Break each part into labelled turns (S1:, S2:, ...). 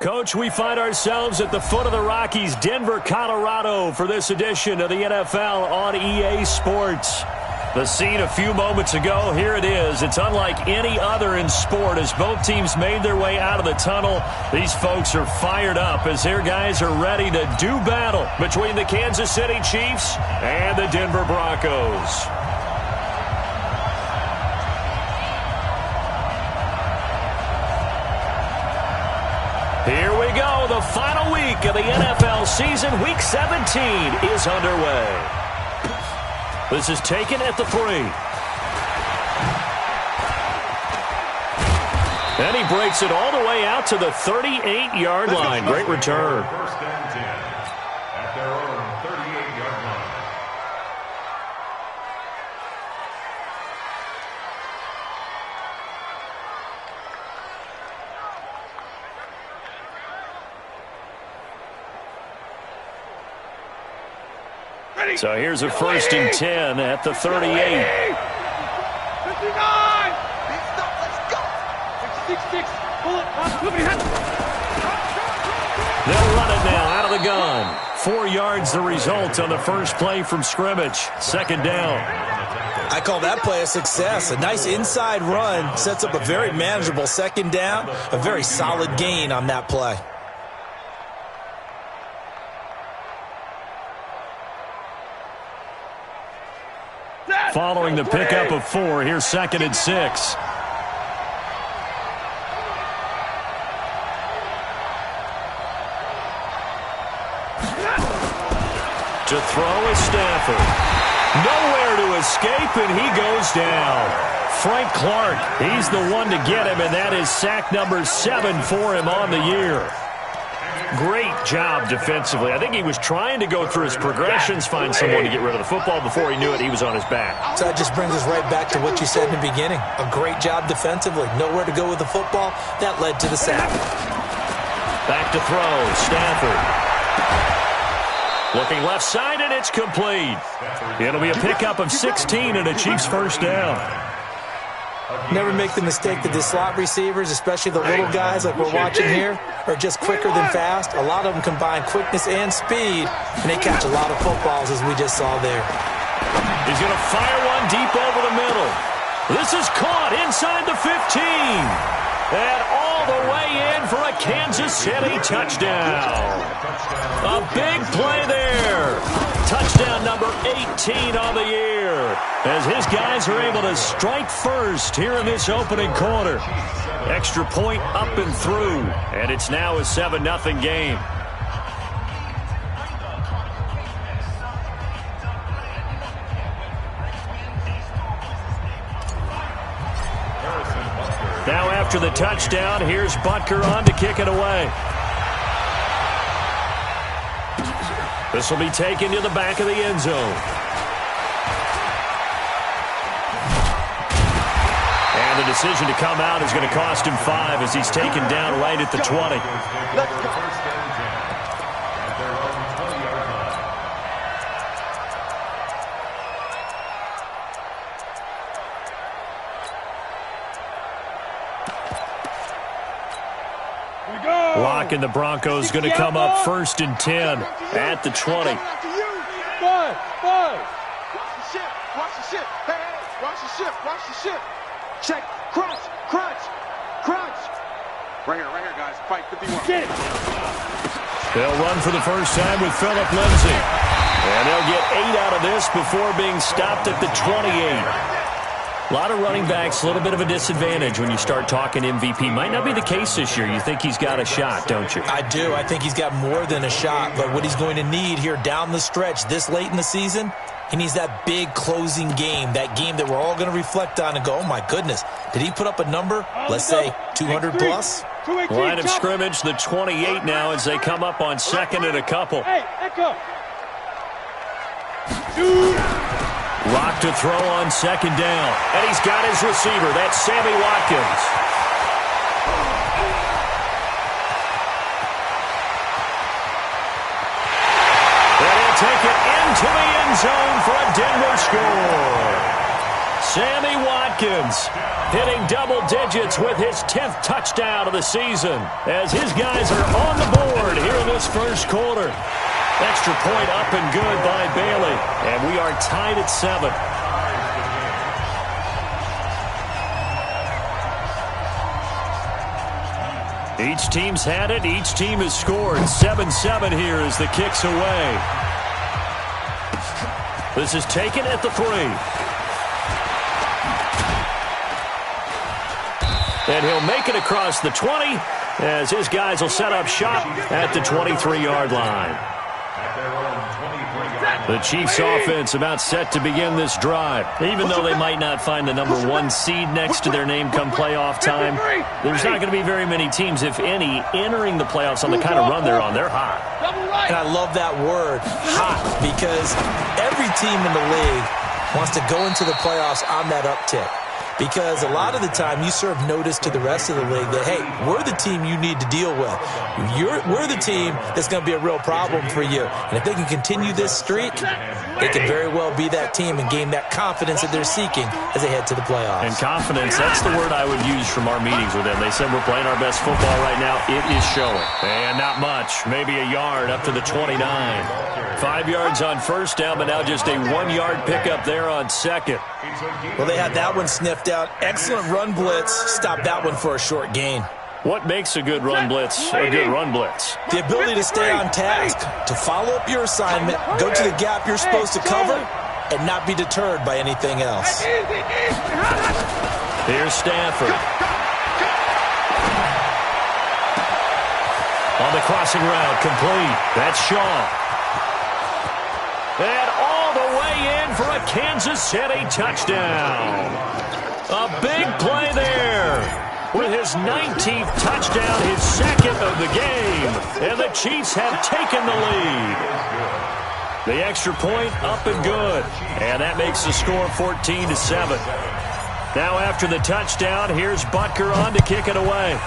S1: Coach, we find ourselves at the foot of the Rockies, Denver, Colorado, for this edition of the NFL on EA Sports. The scene a few moments ago, here it is. It's unlike any other in sport as both teams made their way out of the tunnel. These folks are fired up as their guys are ready to do battle between the Kansas City Chiefs and the Denver Broncos. Here we go. The final week of the NFL season. Week 17 is underway. This is taken at the 3. And he breaks it all the way out to the 38-yard line. Great return.
S2: First and 10 at their own 38-yard line.
S1: So here's a first and 10 at the 38.
S3: 59! Let's go! 66, pull it.
S1: They'll run it now out of the gun. 4 yards the result on the first play from scrimmage. Second down.
S4: I call that play a success. A nice inside run sets up a very manageable second down. A very solid gain on that play.
S1: Following the pickup of 4, here's second and 6. To throw is Stafford. Nowhere to escape, and he goes down. Frank Clark, he's the one to get him, and that is sack number 7 for him on the year. Great job defensively. I think he was trying to go through his progressions, find someone to get rid of the football. Before he knew it, he was on his back.
S4: So that just brings us right back to what you said in the beginning. A great job defensively. Nowhere to go with the football. That led to the sack.
S1: Back to throw. Stafford. Looking left side, and it's complete. It'll be a pickup of 16 and a Chiefs first down.
S4: Never make the mistake that the slot receivers, especially the little guys like we're watching here, are just quicker than fast. A lot of them combine quickness and speed, and they catch a lot of footballs, as we just saw there.
S1: He's going to fire one deep over the middle. This is caught inside the 15. And all the way in for a Kansas City touchdown. A big play there. Touchdown number 18 on the year, as his guys are able to strike first here in this opening quarter. Extra point up and through, and it's now a 7-0 game. Now after the touchdown, here's Butker on to kick it away. This will be taken to the back of the end zone. And the decision to come out is going to cost him 5 as he's taken down right at the 20. Lock, and the Broncos going to come up first and 10 at the 20.
S3: Five. Watch the ship. Hey, watch the ship. Check. Crunch. Right here, guys. Fight 51. Get it.
S1: They'll run for the first time with Phillip Lindsay. And they'll get 8 out of this before being stopped at the 28. A lot of running backs, a little bit of a disadvantage when you start talking MVP. Might not be the case this year. You think he's got a shot, don't you?
S4: I do. I think he's got more than a shot. But what he's going to need here down the stretch this late in the season, he needs that big closing game, that game that we're all going to reflect on and go, oh, my goodness, did he put up a number, let's say, 200 plus?
S1: Line of scrimmage, the 28 now as they come up on second and a couple.
S3: Hey, echo.
S1: Rock to throw on second down. And he's got his receiver. That's Sammy Watkins. And he'll take it into the end zone for a Denver score. Sammy Watkins hitting double digits with his 10th touchdown of the season as his guys are on the board here in this first quarter. Extra point up and good by Bailey, and we are tied at 7. Each team's had it. Each team has scored. 7-7 here as the kick's away. This is taken at the 3. And he'll make it across the 20 as his guys will set up shop at the 23-yard line. The Chiefs' offense about set to begin this drive. Even though they might not find the number 1 seed next to their name come playoff time, there's not going to be very many teams, if any, entering the playoffs on the kind of run they're on. They're hot.
S4: And I love that word, hot, because every team in the league wants to go into the playoffs on that uptick. Because a lot of the time you serve notice to the rest of the league that, hey, we're the team you need to deal with. We're the team that's going to be a real problem for you. And if they can continue this streak, they can very well be that team and gain that confidence that they're seeking as they head to the playoffs.
S1: And confidence, that's the word I would use from our meetings with them. They said we're playing our best football right now. It is showing. And not much, maybe a yard up to the 29. 5 yards on first down, but now just a 1-yard pickup there on second.
S4: Well, they had that one sniffed out. Excellent run blitz. Stop that one for a short gain.
S1: What makes a good run blitz a good run blitz?
S4: The ability to stay on task, to follow up your assignment, go to the gap you're supposed to cover, and not be deterred by anything else.
S1: Here's Stafford. On the crossing route, complete. That's Shaw. And all the way in for a Kansas City touchdown. A big play there. With his 19th touchdown, his second of the game. And the Chiefs have taken the lead. The extra point up and good. And that makes the score 14-7. Now after the touchdown, here's Butker on to kick it away.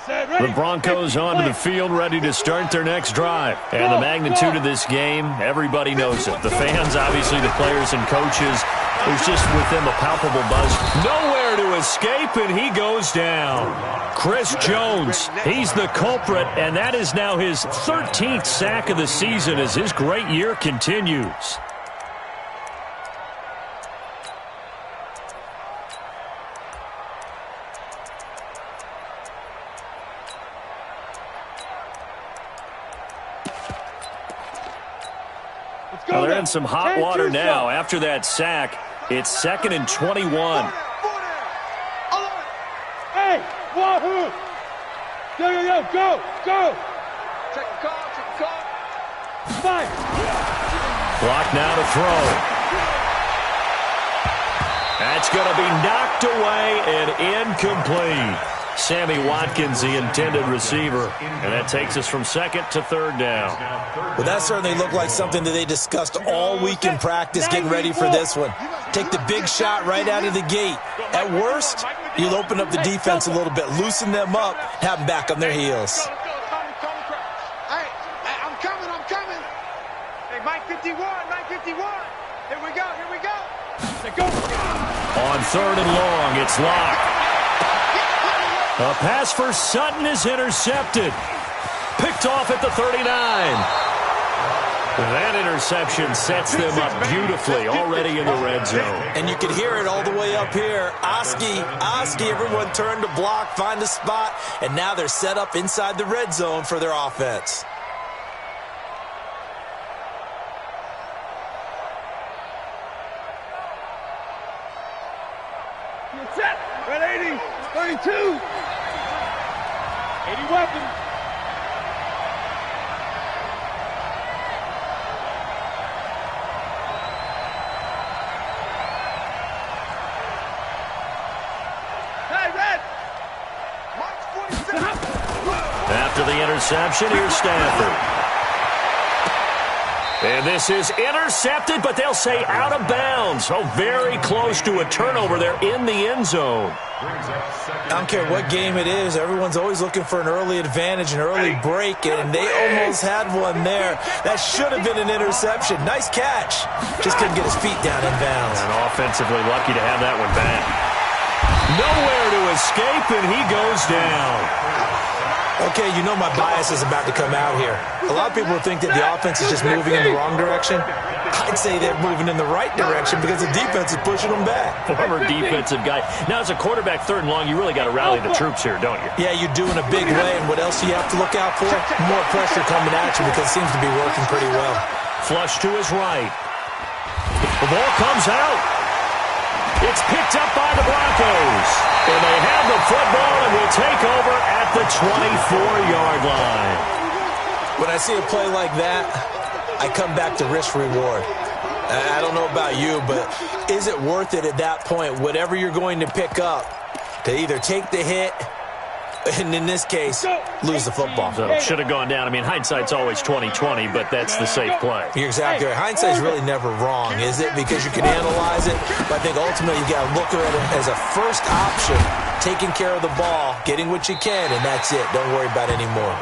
S1: The Broncos onto the field, ready to start their next drive. And the magnitude of this game, everybody knows it. The fans, obviously the players and coaches. There's just with them a palpable buzz. Nowhere to escape, and he goes down. Chris Jones, he's the culprit, and that is now his 13th sack of the season as his great year continues. Well, they're in some hot water now. After that sack, it's 2nd and 21.
S5: Hey, wahoo! Go!
S3: Check the call.
S5: Fight!
S1: Clock now to throw. That's going to be knocked away and incomplete. Sammy Watkins, the intended receiver. And that takes us from 2nd to 3rd down.
S4: Well, that certainly looked like something that they discussed all week in practice, getting ready for this one. Take the big shot right out of the gate. At worst, you'll open up the defense a little bit, loosen them up, have them back on their heels.
S3: Hey, I'm coming. Hey, Mike 51. Here we go.
S1: On 3rd and long, it's locked. A pass for Sutton is intercepted. Picked off at the 39. That interception sets them up beautifully already in the red zone.
S4: And you can hear it all the way up here. Oski, everyone turned to block, find a spot, and now they're set up inside the red zone for their offense.
S5: Set! Red 80! 32! 80 weapons!
S1: reception. Here's Stafford. And this is intercepted, but they'll say out of bounds. Oh, very close to a turnover there in the end zone.
S4: I don't care what game it is. Everyone's always looking for an early advantage, an early break, and they almost had one there. That should have been an interception. Nice catch. Just couldn't get his feet down in bounds.
S1: And offensively lucky to have that one back. Nowhere to escape, and he goes down.
S4: Okay, you know my bias is about to come out here. A lot of people think that the offense is just moving in the wrong direction. I'd say they're moving in the right direction because the defense is pushing them back.
S1: Former defensive guy. Now, as a quarterback, 3rd and long, you really got to rally the troops here, don't you?
S4: Yeah, you do in a big way. And what else do you have to look out for? More pressure coming at you because it seems to be working pretty well.
S1: Flush to his right. The ball comes out. It's picked up by the Broncos. And they have the football and will take over at the 24-yard line.
S4: When I see a play like that, I come back to risk-reward. I don't know about you, but is it worth it at that point, whatever you're going to pick up, to either take the hit and, in this case, lose the football?
S1: So it should have gone down. I mean, hindsight's always 20/20, but that's the safe play.
S4: You're exactly right. Hindsight's really never wrong, is it? Because you can analyze it, but I think ultimately you got to look at it as a first option, taking care of the ball, getting what you can, and that's it. Don't worry about any more.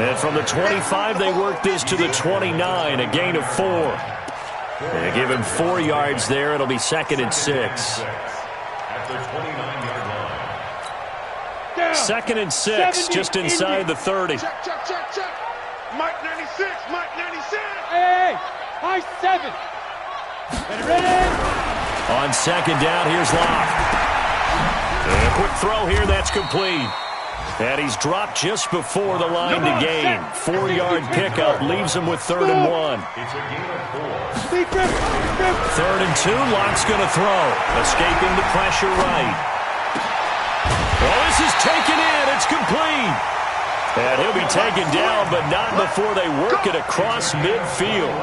S1: And from the 25, they work this to the 29, a gain of 4. They give him 4 yards there. It'll be 2nd and 6.
S2: At the 29-yard line.
S1: 2nd and 6, just inside the 30.
S3: Check. Mike 96, Mike 96.
S5: Hey, high 7. Ready?
S1: On 2nd down, here's Locke. And a quick throw here, that's complete. And he's dropped just before the line to gain. 4-yard pickup leaves him with 3rd and 1.
S2: It's a gain of 4.
S1: 3rd and 2, Locke's going to throw. Escaping the pressure right. Oh, this is taken in. It's complete. And he'll be taken down, but not before they work it across midfield.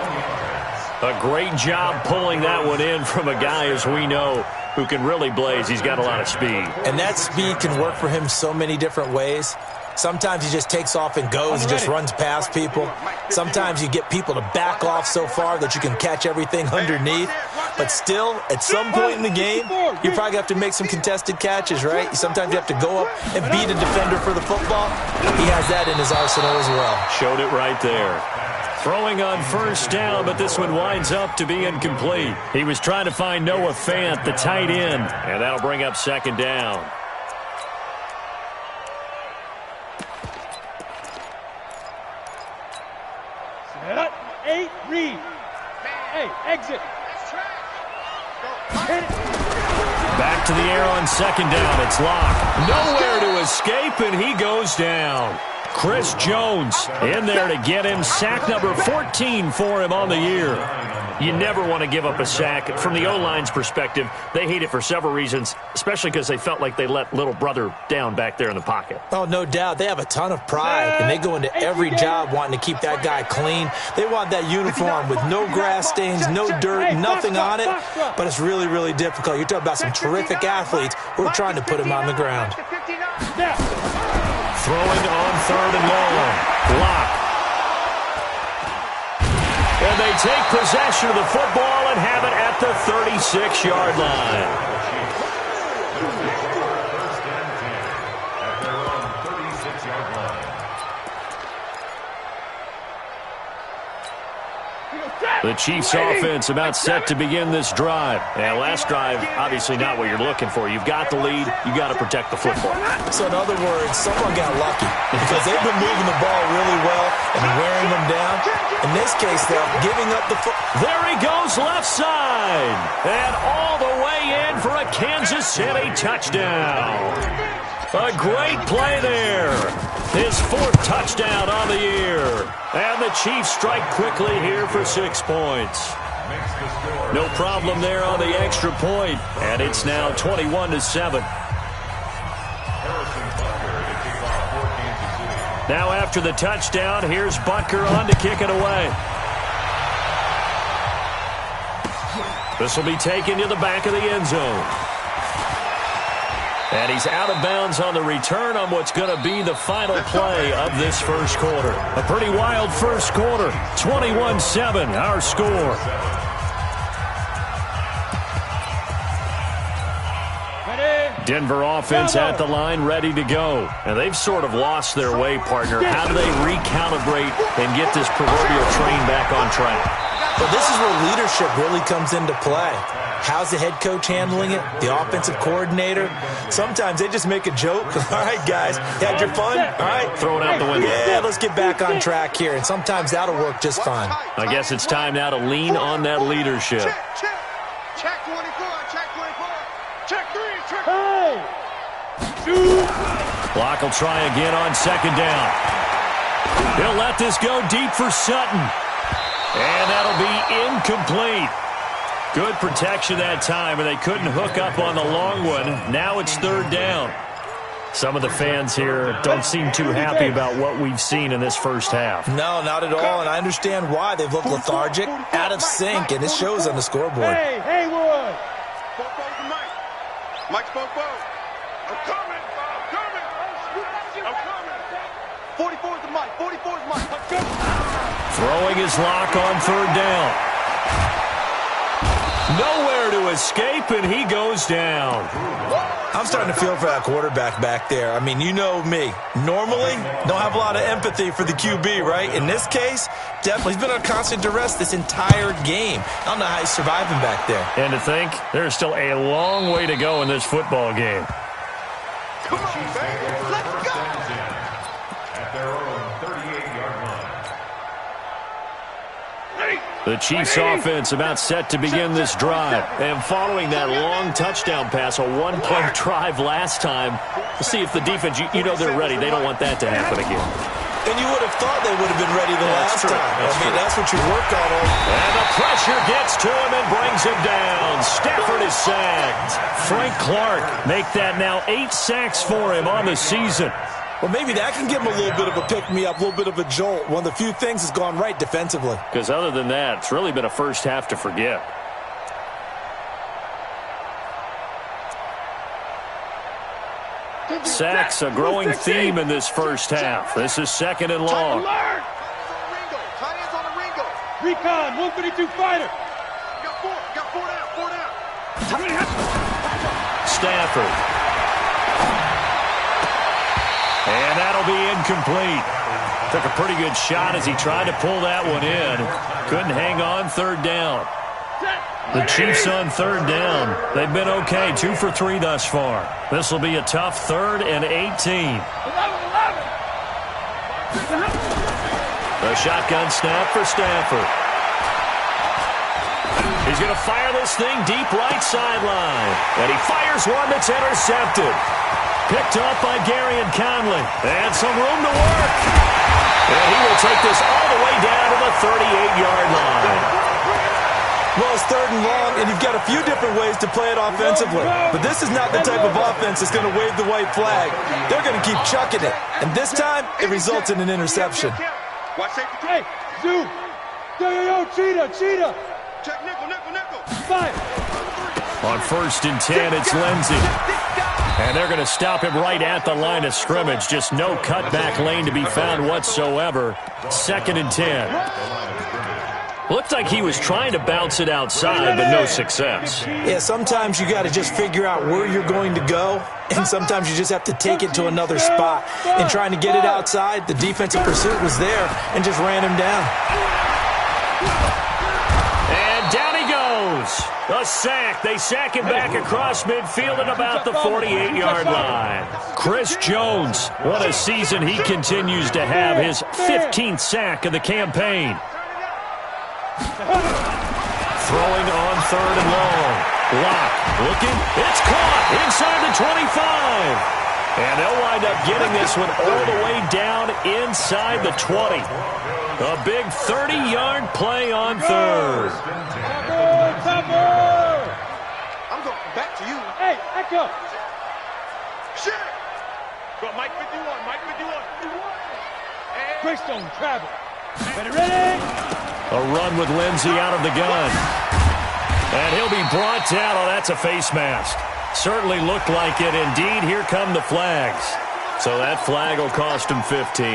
S1: A great job pulling that one in from a guy, as we know, who can really blaze. He's got a lot of speed.
S4: And that speed can work for him so many different ways. Sometimes he just takes off and goes and just runs past people. Sometimes you get people to back off so far that you can catch everything underneath. But still, at some point in the game, you probably have to make some contested catches, right? Sometimes you have to go up and beat a defender for the football. He has that in his arsenal as well. Showed it right there.
S1: Throwing on 1st down, but this one winds up to be incomplete. He was trying to find Noah Fant, the tight end, and that'll bring up 2nd down.
S5: Set up. 8, read. Hey, exit. Hit it.
S1: Back to the air on 2nd down. It's Locke. Nowhere to escape, and he goes down. Chris Jones in there to get him. Sack number 14 for him on the year. You never want to give up a sack. From the O-line's perspective, they hate it for several reasons, especially because they felt like they let little brother down back there in the pocket.
S4: Oh, no doubt. They have a ton of pride, and they go into every job wanting to keep that guy clean. They want that uniform with no grass stains, no dirt, nothing on it. But it's really, really difficult. You're talking about some terrific athletes who are trying to put him on the ground.
S1: Throwing on 3rd and long. Locke. And they take possession of the football and have it at the 36-yard line.
S2: First and 10 at their own 36-yard line.
S1: The Chiefs' offense about set to begin this drive. And last drive, obviously not what you're looking for. You've got the lead. You got to protect the football.
S4: So in other words, someone got lucky because they've been moving the ball really well and wearing them down. In this case, though, giving up the football.
S1: There he goes left side. And all the way in for a Kansas City touchdown. A great play there. His 4th touchdown on the year. And the Chiefs strike quickly here for 6 points. No problem there on the extra point. And it's now 21-7. Now after the touchdown, here's Butker on to kick it away. This will be taken to the back of the end zone. And he's out of bounds on the return on what's going to be the final play of this first quarter. A pretty wild first quarter. 21-7, our score. Denver offense at the line, ready to go. And they've sort of lost their way, partner. How do they recalibrate and get this proverbial train back on track?
S4: Well, this is where leadership really comes into play. How's the head coach handling it? The offensive coordinator? Sometimes they just make a joke. All right, guys, had your fun? All right.
S1: Throw it out the window.
S4: Yeah, let's get back on track here. And sometimes that'll work just fine.
S1: I guess it's time now to lean on that leadership.
S3: Check 24, check 24. Check 3, check.
S5: Hey! Shoot!
S1: Clock will try again on second down. He'll let this go deep for Sutton. And that'll be incomplete. Good protection that time, and they couldn't hook up on the long one. Now it's third down. Some of the fans here don't seem too happy about what we've seen in this first half.
S4: No, not at all, and I understand why. They've looked lethargic, out of sync, and it shows on the scoreboard.
S5: Hey, Haywood!
S3: Mike's both. I'm coming. 44 is the Mike. 44 is Mike.
S1: Throwing his lock on third down. Nowhere to escape, and he goes down.
S4: I'm starting to feel for that quarterback back there. I mean, you know me. Normally, don't have a lot of empathy for the QB, right? In this case, definitely. He's been on constant duress this entire game. I don't know how he's surviving back there.
S1: And to think, there's still a long way to go in this football game.
S3: Come on, baby. Let's go.
S2: At their own 38-yard line.
S1: The Chiefs offense about set to begin this drive. And following that long touchdown pass, a one-play drive last time, we'll see if the defense, you know they're ready. They don't want that to happen again.
S4: And you would have thought they would have been ready the last time. That's what you work on.
S1: And the pressure gets to him and brings him down. Stafford is sacked. Frank Clark make that now 8 sacks for him on the season.
S4: Well, maybe that can give him a little bit of a pick-me-up, a little bit of a jolt. One of the few things has gone right defensively.
S1: Because other than that, it's really been a first half to forget. Sacks, a growing theme in this first half. This is second and long.
S5: Recon, 152 fighter.
S3: Got four down.
S1: Stafford. And that'll be incomplete. Took a pretty good shot as he tried to pull that one in. Couldn't hang on, third down. The Chiefs on third down. They've been okay, 2 for 3 thus far. This will be a tough 3rd and 18. The shotgun snap for Stafford. He's going to fire this thing deep right sideline. And he fires one that's intercepted. Picked up by Gary and Conley. And some room to work. And he will take this all the way down to the 38-yard line.
S4: Well, it's 3rd and long, and you've got a few different ways to play it offensively. But this is not the type of offense that's going to wave the white flag. They're going to keep chucking it. And this time, it results in an interception.
S5: Hey, Zoo. Yo, cheetah.
S3: Check nickel.
S5: 5.
S1: On 1st and 10, it's Lindsey. And they're going to stop him right at the line of scrimmage. Just no cutback lane to be found whatsoever. 2nd and 10. Looked like he was trying to bounce it outside, but no success.
S4: Yeah, sometimes you got to just figure out where you're going to go, and sometimes you just have to take it to another spot. And trying to get it outside, the defensive pursuit was there and just ran him down.
S1: And down he goes. A sack. They sack him back across midfield at about the 48-yard line. Chris Jones, what a season he continues to have. His 15th sack of the campaign. Throwing on 3rd and long. Lock. Looking. It's caught inside the 25. And they'll wind up getting this one all the way down inside the 20. A big 30-yard play on 3rd.
S3: I'm going back to you.
S5: Hey, Echo.
S3: Shit. Go, Mike 51.
S5: Greystone travel. Ready?
S1: A run with Lindsey out of the gun. And he'll be brought down. Oh, that's a face mask. Certainly looked like it. Indeed, here come the flags. So that flag will cost him 15.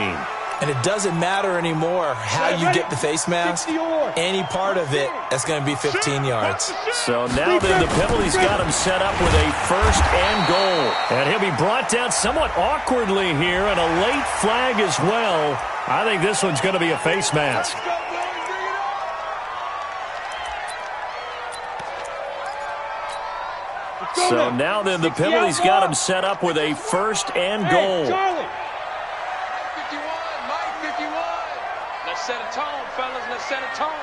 S4: And it doesn't matter anymore how you get the face mask. Any part of it, that's going to be 15 yards.
S1: So now then the penalty's got him set up with a first and goal. And he'll be brought down somewhat awkwardly here, and a late flag as well. I think this one's going to be a face mask. So now then the penalty's got him set up with a first and goal.
S3: 51, Mike 51. Let's set a tone, fellas. Let's set a tone.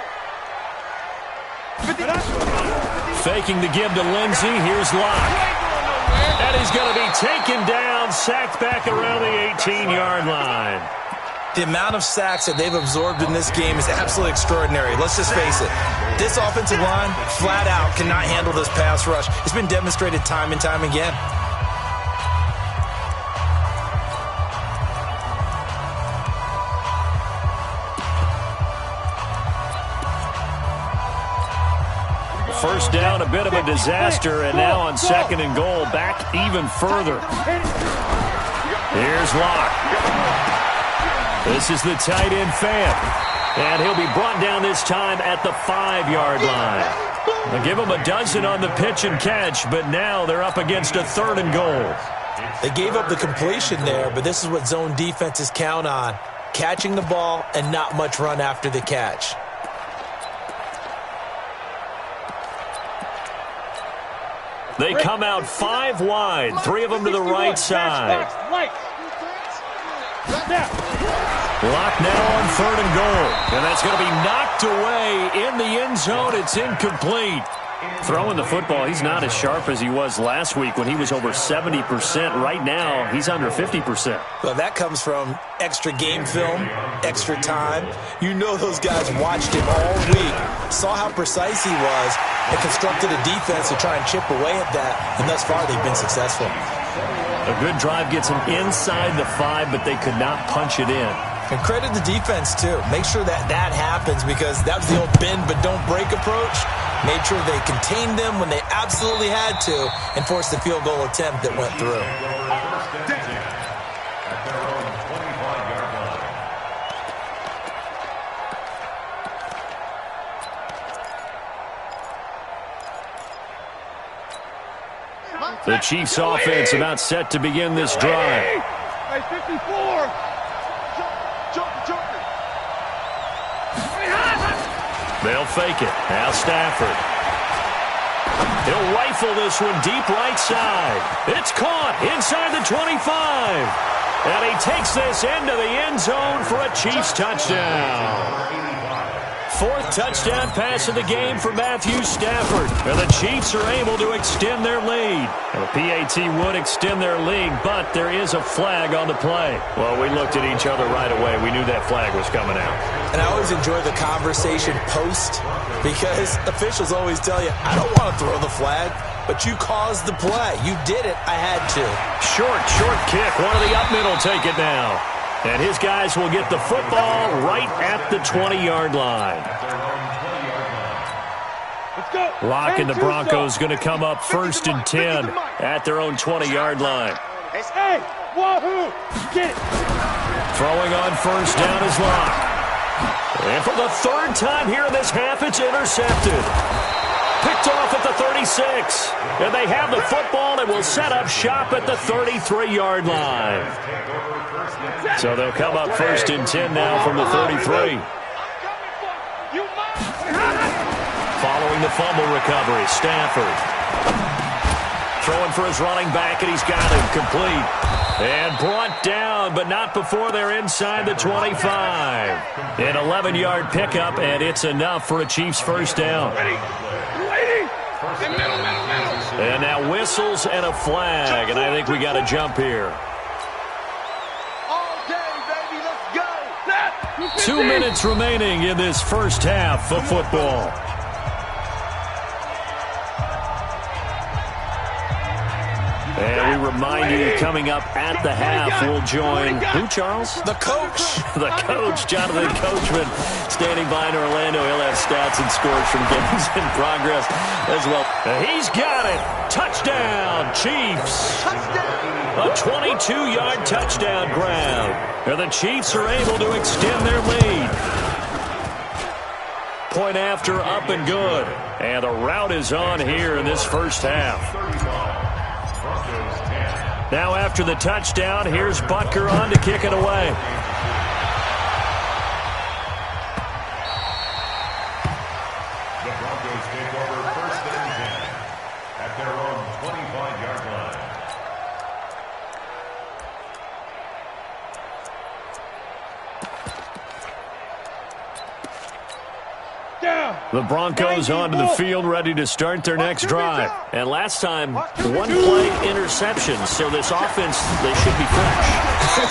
S1: Faking the give to Lindsey. Here's Locke. And he's going to be taken down, sacked back around the 18-yard line.
S4: The amount of sacks that they've absorbed in this game is absolutely extraordinary. Let's just face it. This offensive line, flat out, cannot handle this pass rush. It's been demonstrated time and time again.
S1: First down, a bit of a disaster, and now on second and goal, back even further. Here's Locke. This is the tight end Fant. And he'll be brought down this time at the 5-yard line. They'll give him a dozen on the pitch and catch, but now they're up against a third and goal.
S4: They gave up the completion there, but this is what zone defenses count on. Catching the ball and not much run after the catch.
S1: They come out 5 wide, 3 of them to the right side. Locked now on third and goal. And that's going to be knocked away in the end zone. It's incomplete. Throwing the football, he's not as sharp as he was last week when he was over 70%. Right now, he's under 50%.
S4: Well, that comes from extra game film, extra time. You know those guys watched him all week, saw how precise he was, and constructed a defense to try and chip away at that. And thus far, they've been successful.
S1: A good drive gets them inside the 5, but they could not punch it in.
S4: And credit the defense, too. Make sure that that happens, because that was the old bend but don't break approach. Made sure they contained them when they absolutely had to and forced the field goal attempt that went through.
S1: The Chiefs offense about set to begin this drive.
S3: Hey, 54.
S1: They'll fake it. Now Stafford. He'll rifle this one deep right side. It's caught inside the 25. And he takes this into the end zone for a Chiefs touchdown. 4th touchdown pass of the game for Matthew Stafford. And the Chiefs are able to extend their lead. And the PAT would extend their lead, but there is a flag on the play. Well, we looked at each other right away. We knew that flag was coming out.
S4: And I always enjoy the conversation post, because officials always tell you, I don't want to throw the flag, but you caused the play. You did it. I had to.
S1: Short kick. One of the up middle take it now. And his guys will get the football right at the 20-yard line. Locke and the Broncos going to come up 1st and 10 at their own 20-yard line.
S5: Hey, wahoo! Get it!
S1: Throwing on first down is Locke. And for the 3rd time here in this half, it's intercepted. Picked off at the 36. And they have the football and will set up shop at the 33-yard line. So they'll come up 1st and 10 now from the 33. Following the fumble recovery, Stafford. Throwing for his running back, and he's got him complete. And brought down, but not before they're inside the 25. An 11-yard pickup, and it's enough for a Chiefs first down. And now whistles and a flag, and I think we got a jump here. 2 minutes remaining in this first half of football. And we remind you, coming up at the half, we'll join who, Charles?
S4: The coach.
S1: The coach, Jonathan Coachman, standing by in Orlando. He'll have stats and scores from games in progress as well. He's got it. Touchdown, Chiefs. A 22-yard touchdown grab. And the Chiefs are able to extend their lead. Point after, up and good. And the route is on here in this first half. Now after the touchdown, here's Butker on to kick it away.
S2: The Broncos take over first and 10 at their own 25-yard line.
S1: The Broncos onto the field, ready to start their next drive. And last time, one-play interception, so this offense, they should be fresh.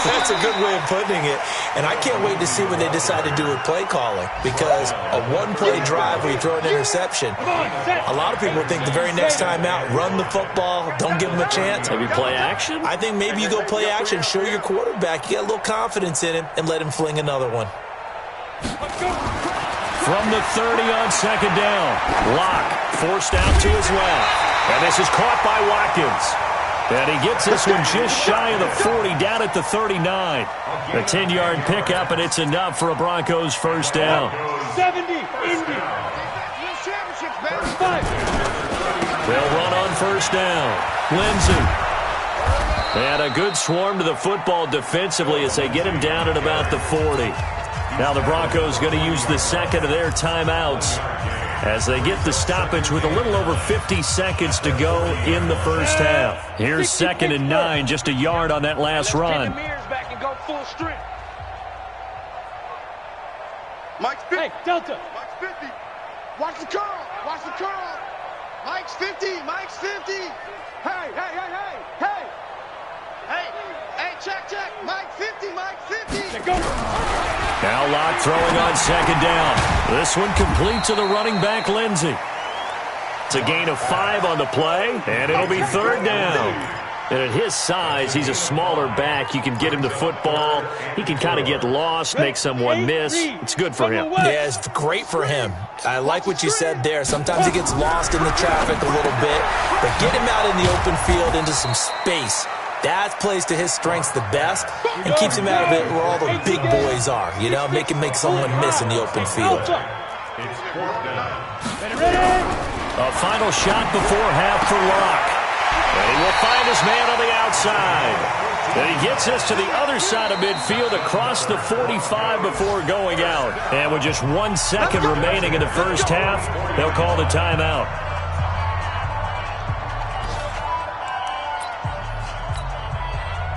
S4: That's a good way of putting it. And I can't wait to see what they decide to do with play calling, because a one-play drive where you throw an interception, a lot of people think the very next time out, run the football, don't give them a chance.
S1: Maybe play action?
S4: I think maybe you go play action, show your quarterback, you get a little confidence in him, and let him fling another one.
S1: From the 30 on second down. Locke forced out to his left. And this is caught by Watkins. And he gets this one just shy of the 40, down at the 39. A 10-yard pickup, and it's enough for a Broncos first down.
S5: 70, Indy.
S1: They'll run on first down. Lindsey. And a good swarm to the football defensively as they get him down at about the 40. Now the Broncos going to use the second of their timeouts as they get the stoppage with a little over 50 seconds to go in the first half. Here's 2nd and 9, just a yard on that last run.
S3: Mike's 50.
S5: Hey, Delta.
S3: Mike's 50. Watch the curl. Watch the curl. Mike's 50. Mike's 50. Hey, hey, hey, hey, hey. Hey, hey, check. Mike 50. Mike 50.
S1: Now Locke throwing on second down. This one complete to the running back, Lindsey. It's a gain of 5 on the play, and it'll be third down. And at his size, he's a smaller back. You can get him the football. He can kind of get lost, make someone miss. It's good for him.
S4: Yeah, it's great for him. I like what you said there. Sometimes he gets lost in the traffic a little bit, but get him out in the open field into some space. That plays to his strengths the best and keeps him out of it where all the big boys are, you know, make someone miss in the open field.
S2: It's fourth down.
S1: A final shot before half for Locke. And he will find his man on the outside. And he gets this to the other side of midfield across the 45 before going out. And with just 1 second remaining in the first half, they'll call the timeout.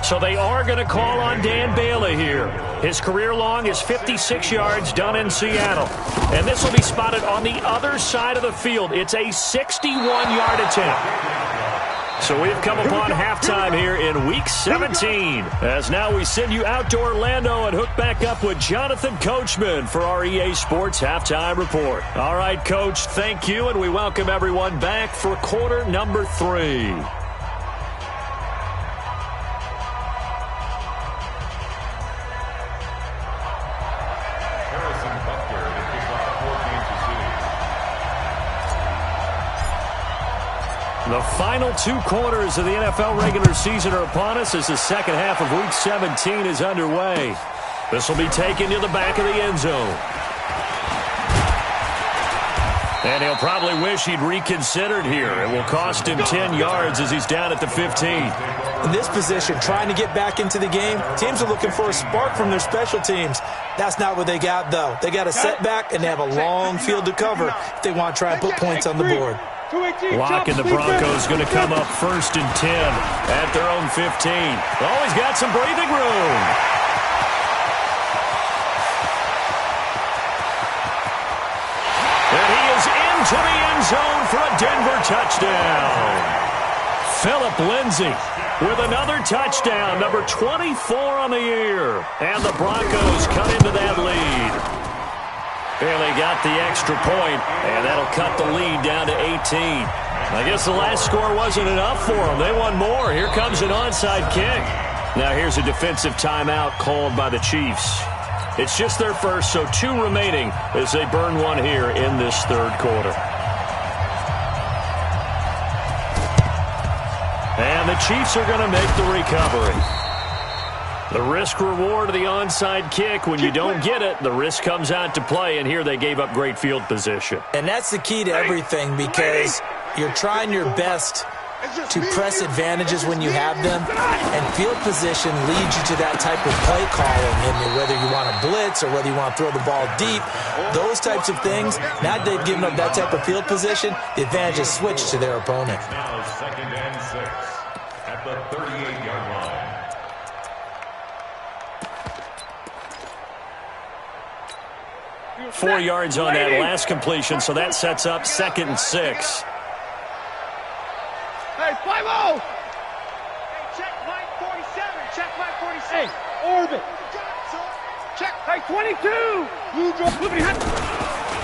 S1: So they are going to call on Dan Bailey here. His career long is 56 yards done in Seattle. And this will be spotted on the other side of the field. It's a 61-yard attempt. So we've come upon halftime here in Week 17. As now we send you out to Orlando and hook back up with Jonathan Coachman for our EA Sports Halftime Report. All right, Coach, thank you, and we welcome everyone back for quarter number 3. The final 2 quarters of the NFL regular season are upon us as the second half of Week 17 is underway. This will be taken to the back of the end zone. And he'll probably wish he'd reconsidered here. It will cost him 10 yards as he's down at the 15.
S4: In this position, trying to get back into the game, teams are looking for a spark from their special teams. That's not what they got, though. They got a setback, and they have a long field to cover if they want to try and put points on the board.
S1: Locke and the Broncos going to come up 1st and 10 at their own 15. Always got some breathing room. And he is into the end zone for a Denver touchdown. Phillip Lindsay with another touchdown, number 24 on the year. And the Broncos cut into that lead. Barely got the extra point, and that'll cut the lead down to 18. I guess the last score wasn't enough for them. They won more. Here comes an onside kick. Now here's a defensive timeout called by the Chiefs. It's just their first, so 2 remaining as they burn one here in this third quarter. And the Chiefs are going to make the recovery. The risk-reward of the onside kick, when you don't get it, the risk comes out to play, and here they gave up great field position.
S4: And that's the key to everything, because you're trying your best to press advantages when you have them, and field position leads you to that type of play calling. And whether you want to blitz or whether you want to throw the ball deep, those types of things, now that they've given up that type of field position, the advantage is switched to their opponent.
S2: Now 2nd and 6 at the 38-yard line.
S1: Four yards on that last completion, so that sets up 2nd and 6.
S5: Hey, 5-0!
S3: Hey, check Mike 47. Check Mike 47.
S5: Hey, orbit.
S3: Check.
S5: Hey, 22! Blue drop, flipping hat.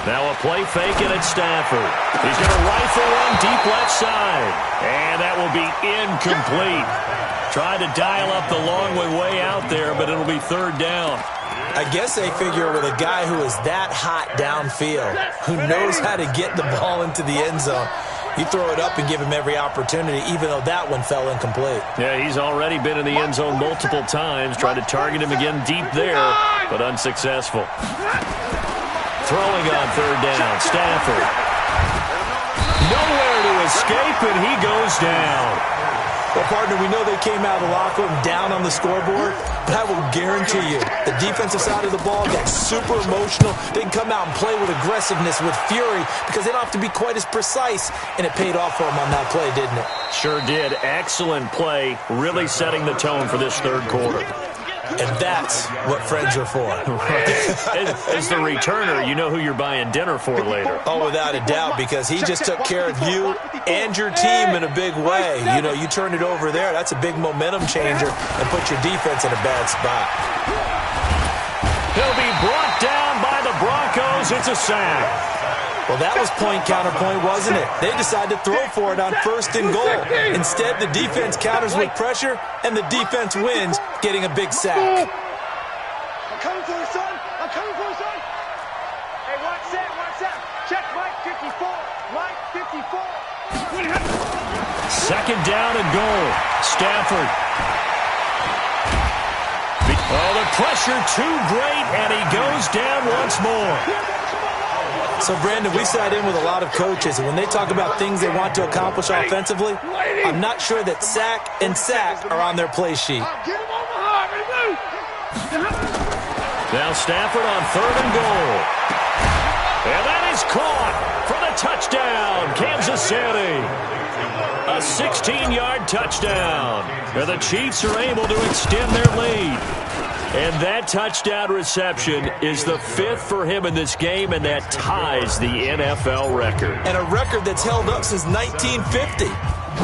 S1: Now a play fake, and it's Stafford. He's going to rifle one deep left side. And that will be incomplete. Trying to dial up the long way out there, but it'll be 3rd down.
S4: I guess they figure with a guy who is that hot downfield, who knows how to get the ball into the end zone, you throw it up and give him every opportunity, even though that one fell incomplete.
S1: Yeah, he's already been in the end zone multiple times. Tried to target him again deep there, but unsuccessful. Throwing on 3rd down, Stafford. Nowhere to escape, and he goes down.
S4: Well, partner, we know they came out of the locker room down on the scoreboard, but I will guarantee you the defensive side of the ball got super emotional. They can come out and play with aggressiveness, with fury, because they don't have to be quite as precise, and it paid off for them on that play, didn't it?
S1: Sure did. Excellent play, really setting the tone for this third quarter.
S4: And that's what friends are for.
S1: As the returner, you know who you're buying dinner for later.
S4: Oh, without a doubt, because he just took care of you and your team in a big way. You know, you turn it over there, that's a big momentum changer, and put your defense in a bad spot.
S1: He'll be brought down by the Broncos. It's a sack.
S4: Well, that was point-counterpoint, wasn't it? They decided to throw for it on 1st and goal. Instead, the defense counters with pressure, and the defense wins, getting a big sack.
S3: I'm coming for you, son. I'm coming for you, son. Hey, watch that. Check Mike 54. Mike 54.
S1: 2nd down and goal. Stafford. Oh, the pressure too great, and he goes down once more.
S4: So, Brandon, we sat in with a lot of coaches, and when they talk about things they want to accomplish offensively, I'm not sure that sack and sack are on their play sheet.
S3: Get him on the heart.
S1: Now Stafford on 3rd and goal. And that is caught for the touchdown, Kansas City. A 16-yard touchdown. And the Chiefs are able to extend their lead. And that touchdown reception is the 5th for him in this game, and that ties the NFL record.
S4: And a record that's held up since 1950.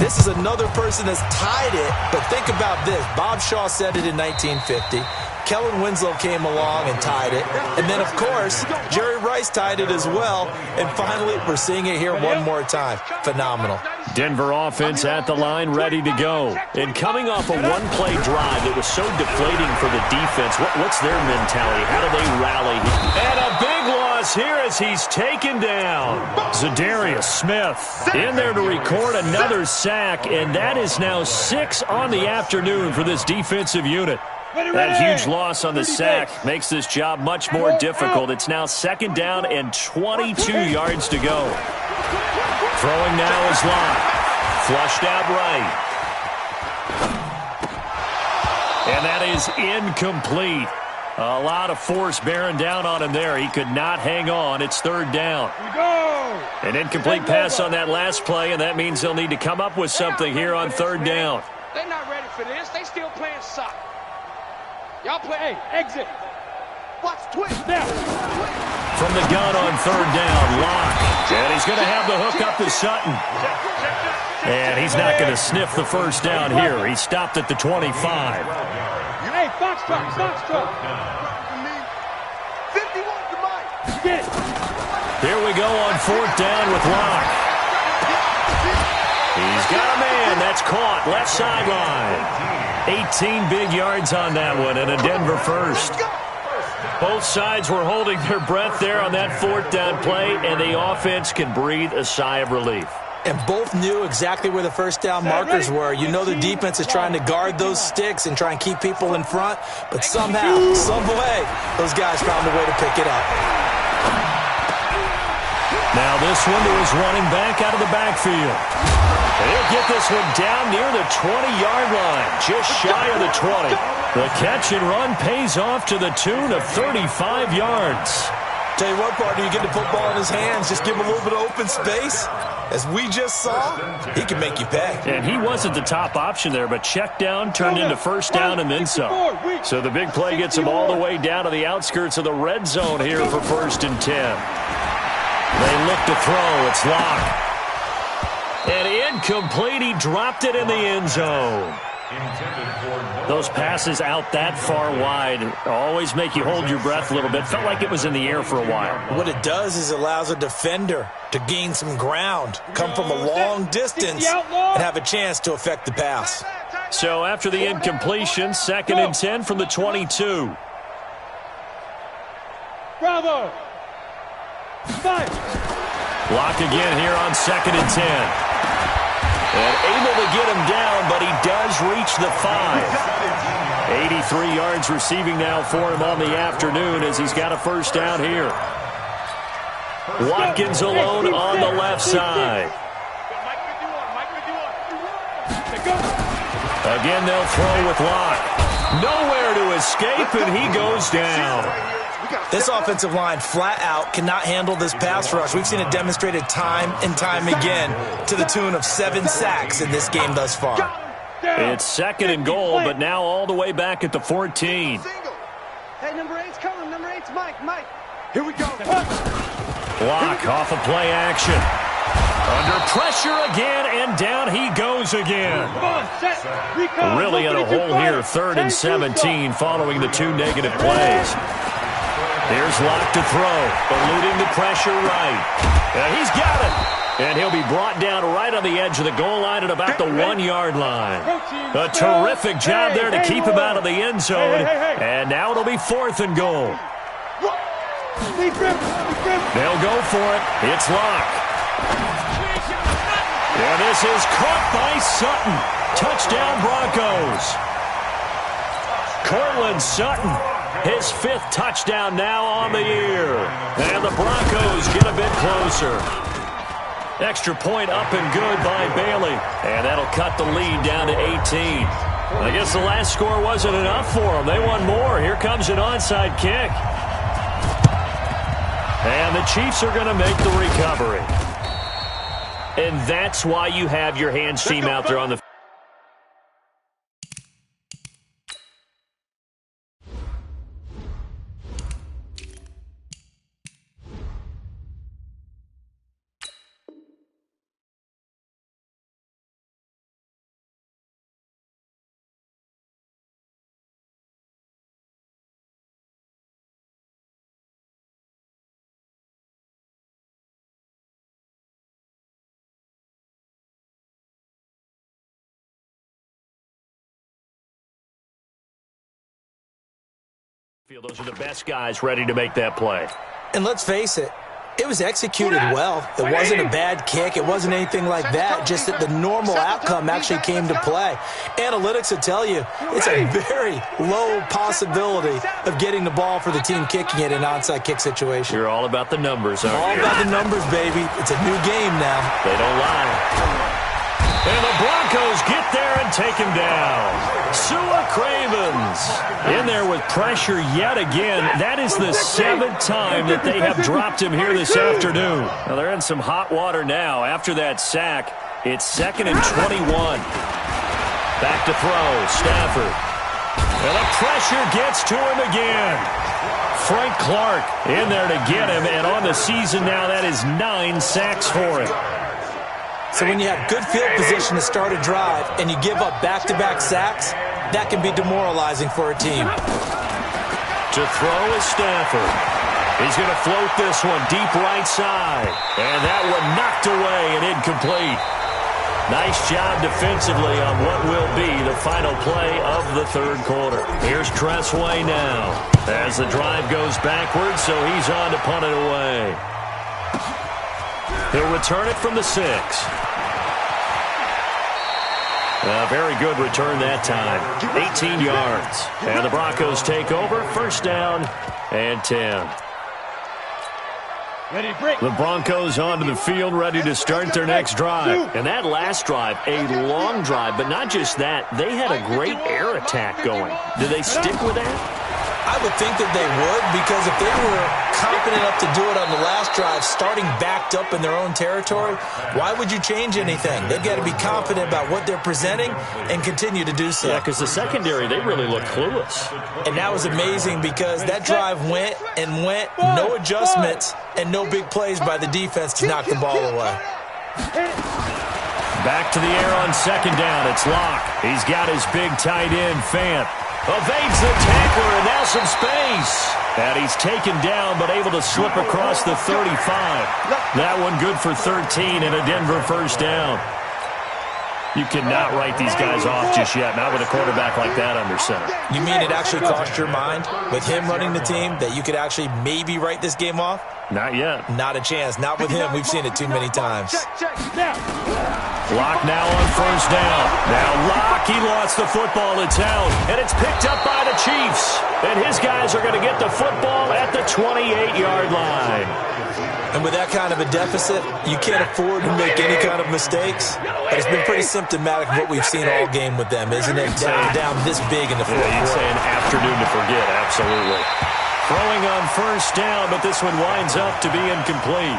S4: This is another person that's tied it, but think about this. Bob Shaw said it in 1950. Kellen Winslow came along and tied it. And then, of course, Jerry Rice tied it as well. And finally, we're seeing it here one more time. Phenomenal.
S1: Denver offense at the line, ready to go. And coming off a one-play drive that was so deflating for the defense, what's their mentality? How do they rally? And a big loss here as he's taken down. Zadarius Smith in there to record another sack, and that is now 6 on the afternoon for this defensive unit. That huge loss on the sack makes this job much more difficult. It's now 2nd down and 22 yards to go. Throwing now is Locke. Flushed out right. And that is incomplete. A lot of force bearing down on him there. He could not hang on. It's 3rd down. An incomplete pass on that last play, and that means they'll need to come up with something here on 3rd down.
S3: They're not ready for this. They still playing soccer. Y'all play.
S5: Hey, exit.
S3: Watch twist.
S5: Now.
S1: From the gun on 3rd down, Locke. And he's going to have the hook up to Sutton. And he's not going to sniff the first down here. He stopped at the 25.
S5: Hey, Foxtrot.
S3: 51 to Mike.
S5: Get it.
S1: Here we go on 4th down with Locke. He's got a man. That's caught. Left sideline. 18 big yards on that one and a Denver first. Both sides were holding their breath there on that fourth down play, and the offense can breathe a sigh of relief.
S4: And both knew exactly where the first down markers were. You know the defense is trying to guard those sticks and try and keep people in front, but somehow, some way, those guys found a way to pick it up.
S1: Now this one to his running back out of the backfield. He'll get this one down near the 20-yard line, just shy of the 20. The catch and run pays off to the tune of 35 yards.
S4: Tell you what, partner, you get the football in his hands, just give him a little bit of open space. As we just saw, he can make you pay.
S1: And he wasn't the top option there, but check down turned into first down and then some. So the big play gets him all the way down to the outskirts of the red zone here for 1st and 10. They look to throw. It's Locke. And incomplete. He dropped it in the end zone. Those passes out that far wide always make you hold your breath a little bit. Felt like it was in the air for a while.
S4: What it does is it allows a defender to gain some ground, come from a long distance, and have a chance to affect the pass.
S1: So after the incompletion, 2nd and 10 from the 22.
S5: Bravo. Five.
S1: Block again here on 2nd and 10. And able to get him down, but he does reach the 5. 83 yards receiving now for him on the afternoon as he's got a first down here. Watkins alone on the left side. Again, they'll throw with Locke. Nowhere to escape, and he goes down.
S4: This offensive line flat out cannot handle this pass rush. We've seen it demonstrated time and time again to the tune of 7 sacks in this game thus far.
S1: It's 2nd and goal, but now all the way back at the 14.
S3: Hey, number 8's coming. Number 8's Mike. Mike. Here we go.
S1: Block off of play action. Under pressure again, and down he goes again. Really in a hole here, 3rd and 17 following the 2 negative plays. Here's Locke to throw, eluding the pressure right. And he's got it. And he'll be brought down right on the edge of the goal line at about the 1-yard line. A terrific job there to keep him out of the end zone. And now it'll be 4th and goal. They'll go for it. It's Locke. And this is caught by Sutton. Touchdown Broncos. Cortland Sutton. His 5th touchdown now on the year. And the Broncos get a bit closer. Extra point up and good by Bailey. And that'll cut the lead down to 18. I guess the last score wasn't enough for them. They want more. Here comes an onside kick. And the Chiefs are going to make the recovery. And that's why you have your hands team out there on the field. Those are the best guys ready to make that play.
S4: And let's face it, it was executed well. It wasn't a bad kick. It wasn't anything like that, just that the normal outcome actually came to play. Analytics will tell you it's a very low possibility of getting the ball for the team kicking it in an onside kick situation.
S1: You're all about the numbers, aren't you?
S4: All about the numbers, baby. It's a new game now.
S1: They don't lie. And the Broncos get there and take him down. Sua Cravens in there with pressure yet again. That is the 7th time that they have dropped him here this afternoon. Now they're in some hot water now. After that sack, it's 2nd and 21. Back to throw, Stafford. And the pressure gets to him again. Frank Clark in there to get him, and on the season now, that is 9 sacks for him.
S4: So when you have good field position to start a drive and you give up back-to-back sacks, that can be demoralizing for a team.
S1: To throw is Stafford. He's going to float this one deep right side. And that one knocked away and incomplete. Nice job defensively on what will be the final play of the third quarter. Here's Tressway now as the drive goes backwards, so he's on to punt it away. He'll return it from the 6. A very good return that time. 18 yards. And the Broncos take over. First down and 10. The Broncos onto the field, ready to start their next drive. And that last drive, a long drive, but not just that. They had a great air attack going. Do they stick with that?
S4: I would think that they would, because if they were confident enough to do it on the last drive, starting backed up in their own territory, why would you change anything? They've got to be confident about what they're presenting and continue to do so.
S1: Yeah, because the secondary, they really look clueless.
S4: And that was amazing because that drive went and went, no adjustments and no big plays by the defense to knock the ball away.
S1: Back to the air on second down. It's Locke. He's got his big tight end, Fant. Evades the tackler, and now some space. And he's taken down, but able to slip across the 35. That one good for 13 and a Denver first down. You cannot write these guys off just yet, not with a quarterback like that under center.
S4: You mean it actually crossed your mind with him running the team that you could actually maybe write this game off?
S1: Not yet.
S4: Not a chance. Not with him. We've seen it too many times.
S1: Locke now on first down. Now Locke, he lost the football. It's out, and it's picked up by the Chiefs. And his guys are going to get the football at the 28-yard line.
S4: And with that kind of a deficit, you can't afford to make any kind of mistakes. But it's been pretty symptomatic of what we've seen all game with them, isn't it? Down this big in the fourth quarter.
S1: You'd say an afternoon to forget, absolutely. Throwing on first down, but this one winds up to be incomplete.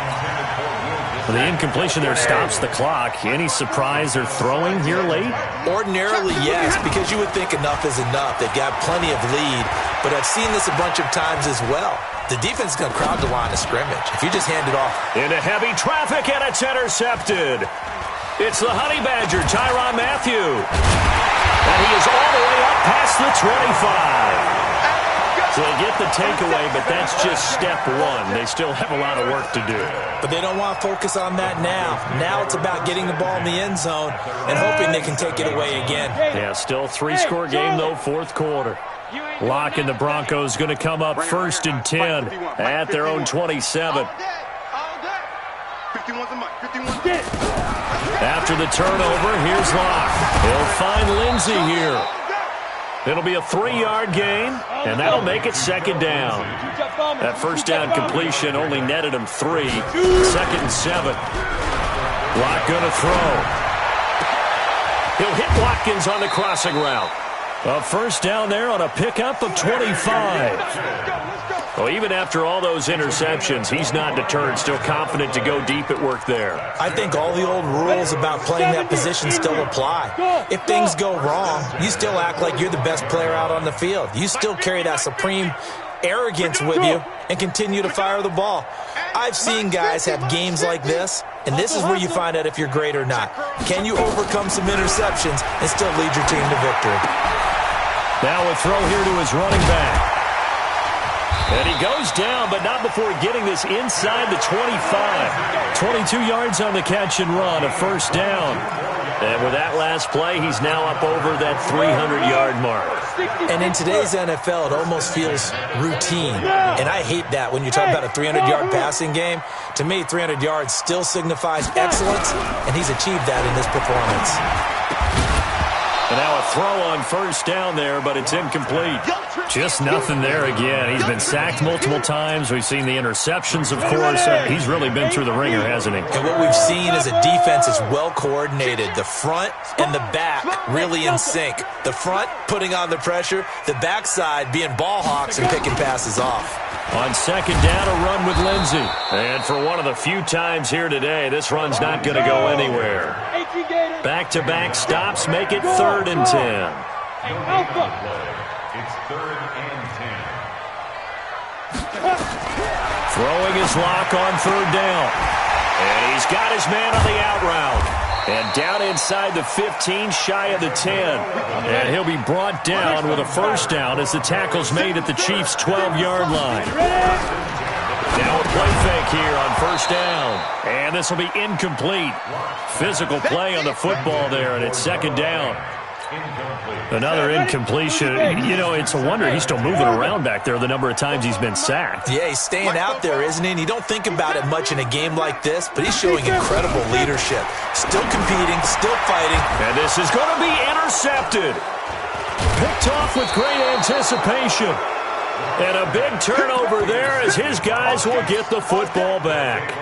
S1: The incompletion there stops the clock. Any surprise they're throwing here late?
S4: Ordinarily, yes, because you would think enough is enough. They've got plenty of lead, but I've seen this a bunch of times as well. The defense is going to crowd the line of scrimmage. If you just hand it off.
S1: Into heavy traffic, and it's intercepted. It's the Honey Badger, Tyrann Mathieu. And he is all the way up past the 25. So they get the takeaway, but that's just step one. They still have a lot of work to do.
S4: But they don't want to focus on that now. Now it's about getting the ball in the end zone and hoping they can take it away again.
S1: Yeah, still three-score game, though, fourth quarter. Locke and the Broncos going to come up first and 10 at their own 27. After the turnover, here's Locke. He'll find Lindsey here. It'll be a 3-yard gain, and that'll make it second down. That first down completion only netted him 3. Second and 7. Locke going to throw. He'll hit Watkins on the crossing route. A first down there on a pickup of 25. Well, even after all those interceptions, he's not deterred, still confident to go deep at work there.
S4: I think all the old rules about playing that position still apply. If things go wrong, you still act like you're the best player out on the field. You still carry that supreme arrogance with you and continue to fire the ball. I've seen guys have games like this, and this is where you find out if you're great or not. Can you overcome some interceptions and still lead your team to victory?
S1: Now a throw here to his running back. And he goes down, but not before getting this inside the 25. 22 yards on the catch and run, a first down. And with that last play, he's now up over that 300-yard mark.
S4: And in today's NFL, it almost feels routine. And I hate that when you talk about a 300-yard passing game. To me, 300 yards still signifies excellence, and he's achieved that in this performance.
S1: And now a throw on first down there, but it's incomplete. Just nothing there again. He's been sacked multiple times. We've seen the interceptions, of course. He's really been through the ringer, hasn't he?
S4: And what we've seen is a defense that's well coordinated. The front and the back really in sync. The front putting on the pressure. The backside being ball hawks and picking passes off.
S1: On second down, a run with Lindsey. And for one of the few times here today, this run's not going to go anywhere. Back-to-back stops make it 3rd and 10.
S2: It's 3rd and 10.
S1: Throwing his Locke on 3rd down. And he's got his man on the out route. And down inside the 15, shy of the 10. And he'll be brought down with a first down as the tackle's made at the Chiefs' 12-yard line. Now a play fake here on first down. And this will be incomplete. Physical play on the football there, and it's second down. Another incompletion. You know, it's a wonder he's still moving around back there the number of times he's been sacked.
S4: Yeah, he's staying out there, isn't he? And you don't think about it much in a game like this, but he's showing incredible leadership. Still competing, still fighting.
S1: And this is going to be intercepted. Picked off with great anticipation. And a big turnover there as his guys will get the football back.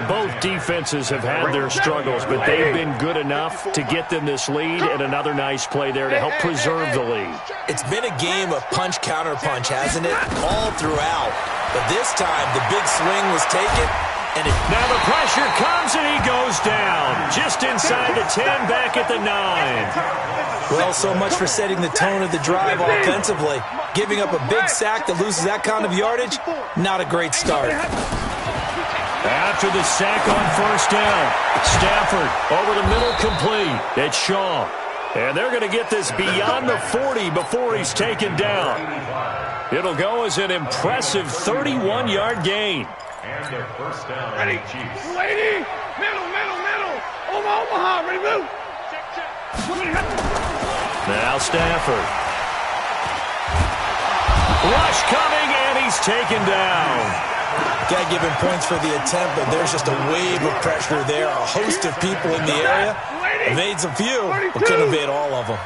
S1: Both defenses have had their struggles, but they've been good enough to get them this lead, and another nice play there to help preserve the lead.
S4: It's been a game of punch-counter-punch, hasn't it? All throughout. But this time, the big swing was taken, and
S1: now the pressure comes, and he goes down. Just inside the 10, back at the 9.
S4: Well, so much for setting the tone of the drive offensively. Giving up a big sack that loses that kind of yardage, not a great start.
S1: After the sack on first down, Stafford over the middle complete. It's Shaw. And they're going to get this beyond the 40 before he's taken down. It'll go as an impressive 31-yard gain.
S2: And a first down.
S5: Ready.
S2: Chiefs.
S5: Lady. Middle. Omaha. Ready, move. Check.
S1: Now Stafford. Rush coming, and he's taken down.
S4: Got to give him points for the attempt, but there's just a wave of pressure there. A host of people in the area. Evades a few, but couldn't evade all of them.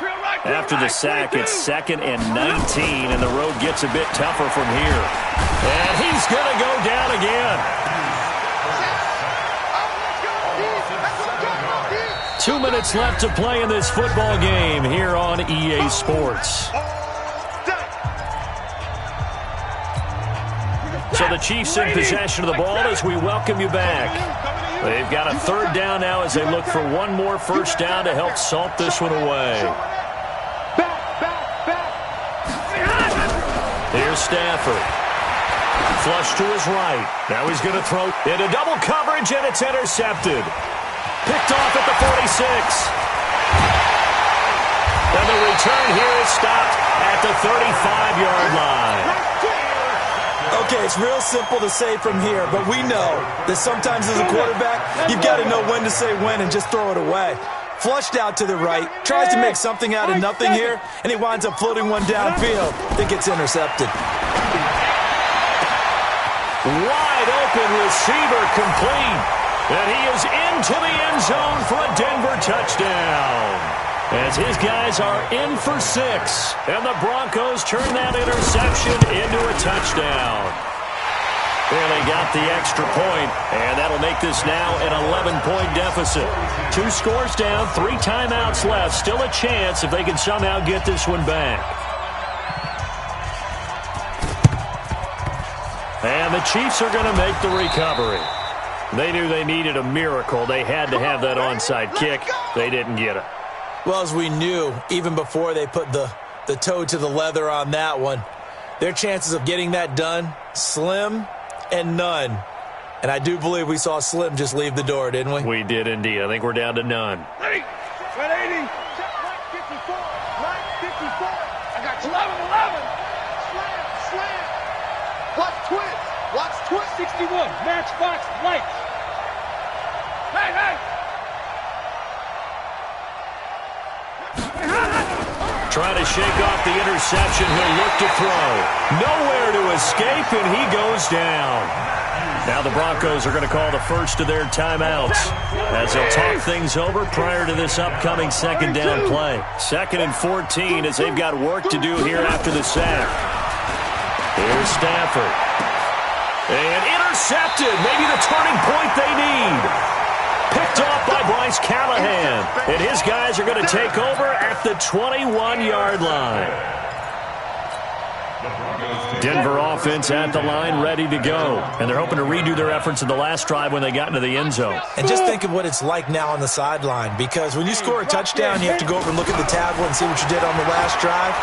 S1: After the sack, it's 2nd and 19, and the road gets a bit tougher from here. And he's going to go down again. 2 minutes left to play in this football game here on EA Sports. So the Chiefs in possession of the ball as we welcome you back. They've got a third down now as they look for one more first down to help salt this one away. Here's Stafford. Flush to his right. Now he's going to throw into double coverage, and it's intercepted. Picked off at the 46. And the return here is stopped at the 35-yard line.
S4: Okay, it's real simple to say from here, but we know that sometimes as a quarterback, you've got to know when to say when and just throw it away. Flushed out to the right, tries to make something out of nothing here, and he winds up floating one downfield that gets intercepted.
S1: Wide open receiver complete, and he is into the end zone for a Denver touchdown. As his guys are in for 6, and the Broncos turn that interception into a touchdown. Barely got the extra point, and that'll make this now an 11-point deficit. 2 scores down, 3 timeouts left. Still a chance if they can somehow get this one back. And the Chiefs are going to make the recovery. They knew they needed a miracle. They had to have that onside kick. They didn't get it.
S4: Well, as we knew, even before they put the toe to the leather on that one, their chances of getting that done, slim and none. And I do believe we saw Slim just leave the door, didn't we?
S1: We did indeed. I think we're down to none.
S5: Ready. 180. Check right 54. Right 54. I got 11.
S3: Slam. Watch twist.
S5: 61. Matchbox lights. Hey.
S1: Trying to shake off the interception. He'll look to throw. Nowhere to escape, and he goes down. Now the Broncos are going to call the first of their timeouts as they'll talk things over prior to this upcoming second down play. 2nd and 14 as they've got work to do here after the sack. Here's Stafford. And intercepted. Maybe the turning point they need. Picked off by Bryce Callahan. And his guys are going to take over at the 21-yard line. Denver offense at the line, ready to go. And they're hoping to redo their efforts in the last drive when they got into the end zone.
S4: And just think of what it's like now on the sideline, because when you score a touchdown, you have to go over and look at the tablet and see what you did on the last drive.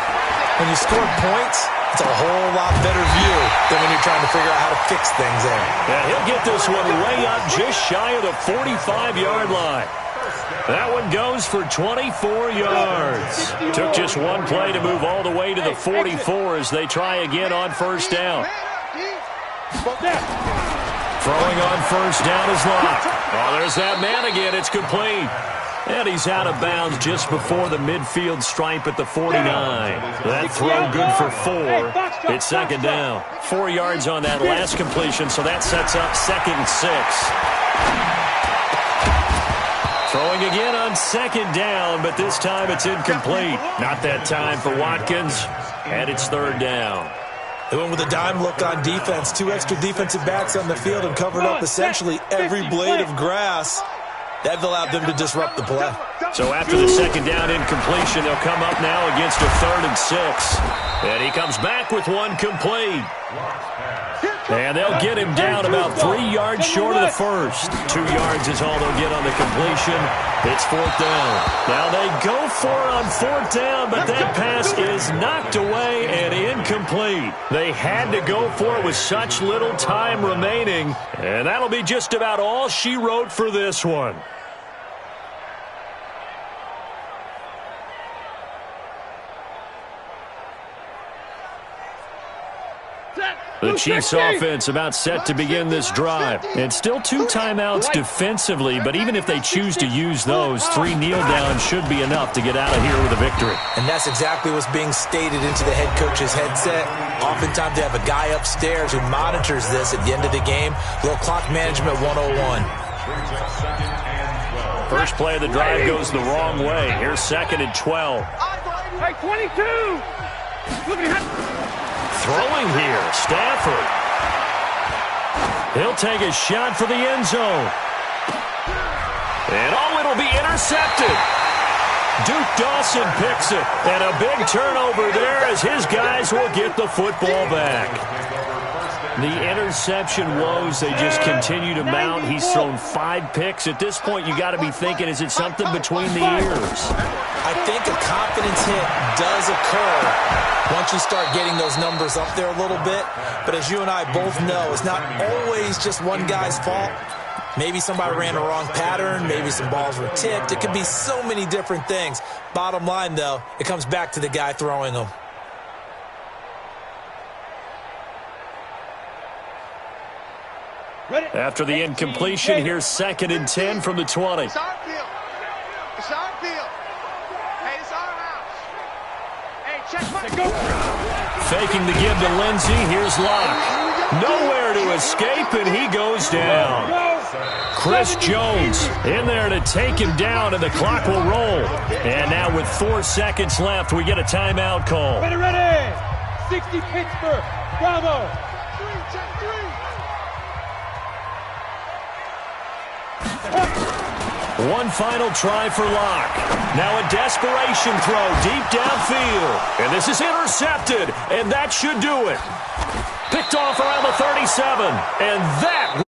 S4: When you score points, it's a whole lot better view than when you're trying to figure out how to fix things there.
S1: And he'll get this one way up just shy of the 45-yard line. That one goes for 24 yards. Took just one play to move all the way to the 44 as they try again on first down. Throwing on first down is Locke. Oh, there's that man again. It's complete. And he's out of bounds just before the midfield stripe at the 49. That throw good for 4. It's second down. 4 yards on that last completion, so that sets up 2nd and 6. Throwing again on 2nd down, but this time it's incomplete. Not that time for Watkins, and it's 3rd down.
S4: They went with a dime look on defense. 2 extra defensive backs on the field and covered up essentially every blade of grass. That allowed them to disrupt the play.
S1: So after the 2nd down incompletion, they'll come up now against a 3rd and 6. And he comes back with one complete. And they'll get him down about 3 yards short of the first. 2 yards is all they'll get on the completion. It's 4th down. Now they go for it on 4th down, but that pass is knocked away and incomplete. They had to go for it with such little time remaining. And that'll be just about all she wrote for this one. The Chiefs' offense about set to begin this drive. And still 2 timeouts defensively, but even if they choose to use those, 3 kneel downs should be enough to get out of here with a victory.
S4: And that's exactly what's being stated into the head coach's headset. Oftentimes they have a guy upstairs who monitors this at the end of the game. Little clock management 101.
S1: First play of the drive goes the wrong way. Here's 2nd and 12.
S5: Hey, 22! Look at him.
S1: Throwing here, Stafford. He'll take a shot for the end zone. And it'll be intercepted. Duke Dawson picks it. And a big turnover there as his guys will get the football back. The interception woes, they just continue to mount. He's thrown 5 picks. At this point, you got to be thinking, is it something between the ears?
S4: I think a confidence hit does occur once you start getting those numbers up there a little bit. But as you and I both know, it's not always just one guy's fault. Maybe somebody ran a wrong pattern. Maybe some balls were tipped. It could be so many different things. Bottom line, though, it comes back to the guy throwing them.
S1: After the incompletion, here's 2nd and 10 from the 20.
S3: It's our field. It's our field. Hey, it's our house. Hey, check my...
S1: Faking the give to Lindsey. Here's Locke. Nowhere to escape, and he goes down. Chris Jones in there to take him down, and the clock will roll. And now with 4 seconds left, we get a timeout call.
S5: Ready. 60 Pittsburgh. Bravo.
S3: Check 3.
S1: One final try for Locke. Now a desperation throw deep downfield. And this is intercepted, and that should do it. Picked off around the 37, and that...